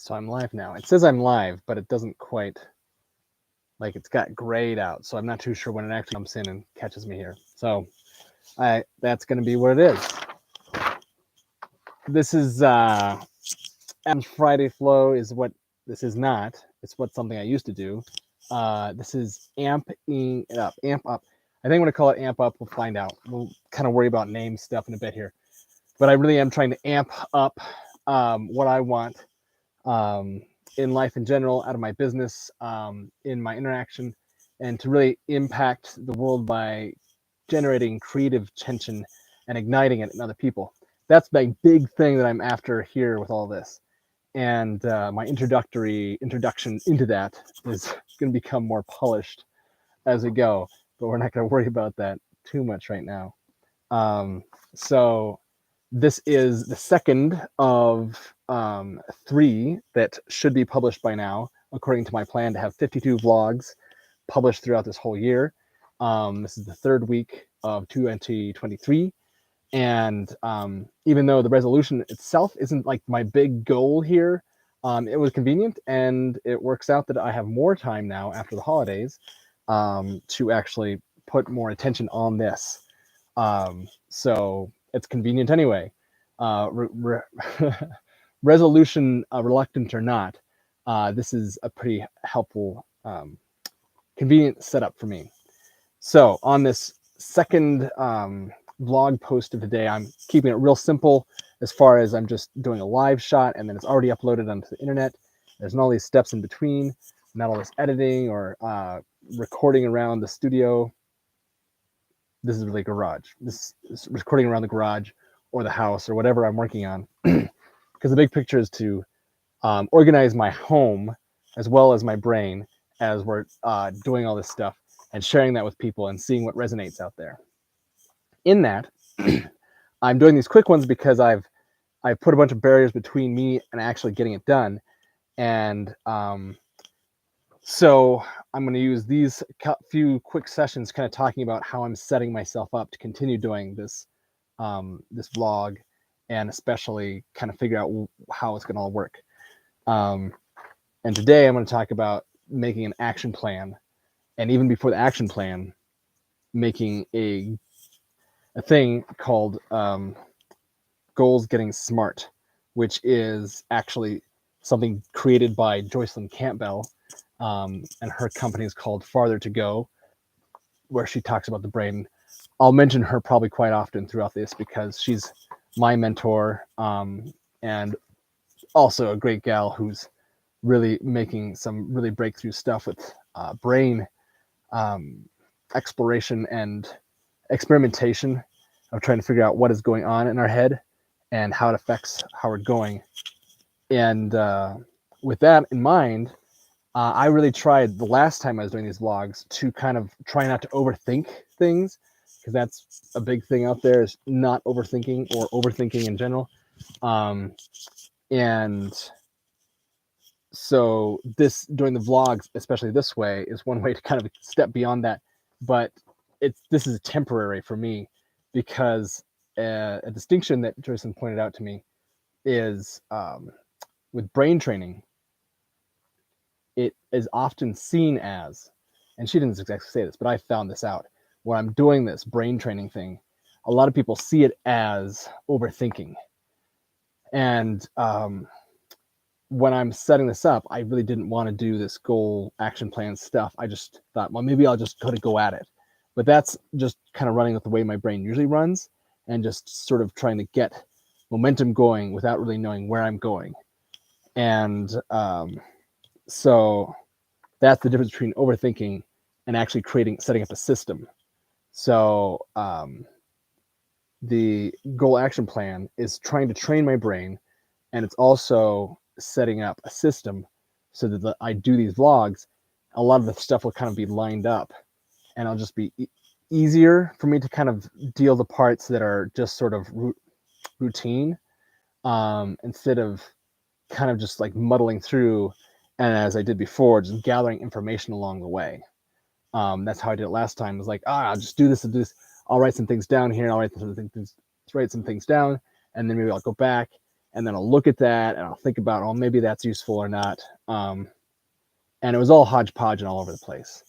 So I'm live now. It says I'm live, but it doesn't quite, like, it's got grayed out. So I'm not too sure when it actually jumps in and catches me here. So that's going to be what it is. This is Adam's Friday Flow is what this is not. It's what something I used to do. This is amping it up, amp up. I think I'm going to call it amp up. We'll find out. We'll kind of worry about name stuff in a bit here. But I really am trying to amp up what I want in life in general, out of my business, in my interaction, and to really impact the world by generating creative tension and igniting it in other people. That's my big thing that I'm after here with all this. And my introduction into that is going to become more polished as we go, but we're not going to worry about that too much right now. So this is the second of 3 that should be published by now, according to my plan to have 52 vlogs published throughout this whole year. This is the 3rd week of 2023. And even though the resolution itself isn't like my big goal here, it was convenient, and it works out that I have more time now after the holidays to actually put more attention on this. So it's convenient anyway. Resolution reluctant or not, this is a pretty helpful, convenient setup for me. So on this second vlog post of the day, I'm keeping it real simple as far as I'm just doing a live shot, and then it's already uploaded onto the internet. There's not all these steps in between, not all this editing or recording around the studio. This is really garage. This is recording around the garage or the house or whatever I'm working on. Because the big picture is to organize my home as well as my brain as we're doing all this stuff and sharing that with people and seeing what resonates out there. In that, I'm doing these quick ones because I've put a bunch of barriers between me and actually getting it done. And so I'm going to use these few quick sessions kind of talking about how I'm setting myself up to continue doing this this vlog, and especially kind of figure out how it's going to all work. And today I'm going to talk about making an action plan, and even before the action plan, making a thing called Goals Getting Smart, which is actually something created by Joycelyn Campbell, and her company is called Farther to Go, where she talks about the brain. I'll mention her probably quite often throughout this because she's my mentor, and also a great gal who's really making some really breakthrough stuff with brain exploration and experimentation of trying to figure out what is going on in our head and how it affects how we're going. And with that in mind, I really tried the last time I was doing these vlogs to kind of try not to overthink things, because that's a big thing out there, is not overthinking or overthinking in general. And so this, doing the vlogs, especially this way, is one way to kind of step beyond that. But this is temporary for me, because a distinction that Joycelyn pointed out to me is with brain training, it is often seen as, and she didn't exactly say this, but I found this out, when I'm doing this brain training thing, a lot of people see it as overthinking. And when I'm setting this up, I really didn't want to do this goal action plan stuff. I just thought, well, maybe I'll just go at it. But that's just kind of running with the way my brain usually runs, and just sort of trying to get momentum going without really knowing where I'm going. And so that's the difference between overthinking and actually setting up a system. So the goal action plan is trying to train my brain, and it's also setting up a system so that I do these vlogs. A lot of the stuff will kind of be lined up, and it'll just be easier for me to kind of deal the parts that are just sort of routine, instead of kind of just like muddling through, and as I did before, just gathering information along the way. That's how I did it last time. It was like, I'll just do this and do this. I'll write some things down here. I'll write some things down, and then maybe I'll go back and then I'll look at that and I'll think about, oh, maybe that's useful or not. And it was all hodgepodge and all over the place.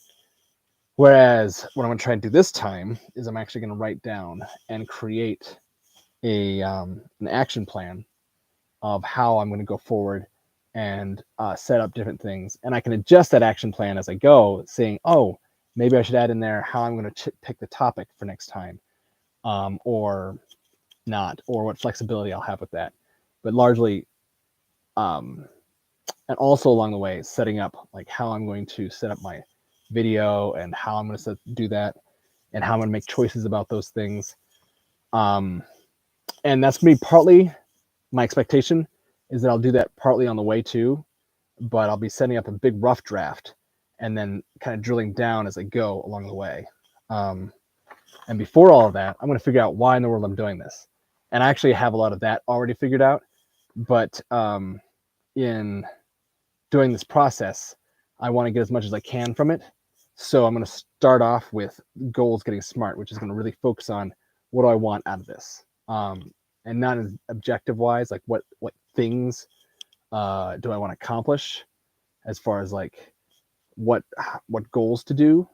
Whereas what I'm going to try and do this time is I'm actually going to write down and create an action plan of how I'm going to go forward and set up different things. And I can adjust that action plan as I go, saying, oh, maybe I should add in there how I'm going to pick the topic for next time, or not, or what flexibility I'll have with that. But largely, and also along the way, setting up like how I'm going to set up my video and how I'm going to do that and how I'm going to make choices about those things. And that's going to be partly my expectation is that I'll do that partly on the way too, but I'll be setting up a big rough draft and then kind of drilling down as I go along the way. And before all of that, I'm going to figure out why in the world I'm doing this. And I actually have a lot of that already figured out, but in doing this process, I want to get as much as I can from it. So I'm going to start off with goals getting smart, which is going to really focus on what do I want out of this. And not as objective wise, like what things do I want to accomplish as far as like what goals to do,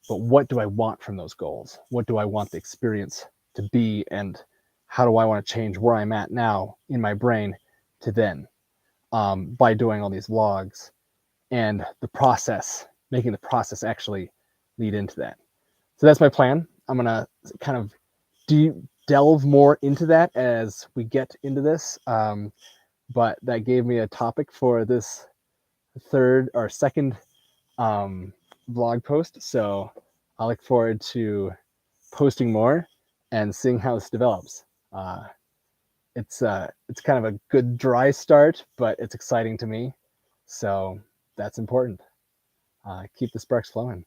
but what do I want from those goals? What do I want the experience to be, and how do I want to change where I'm at now in my brain to then, by doing all these vlogs and the process, making the process actually lead into that. So that's my plan. I'm gonna kind of delve more into that as we get into this. But that gave me a topic for this second blog post. So I look forward to posting more and seeing how this develops. It's kind of a good dry start, but it's exciting to me. So that's important. Keep the sparks flowing.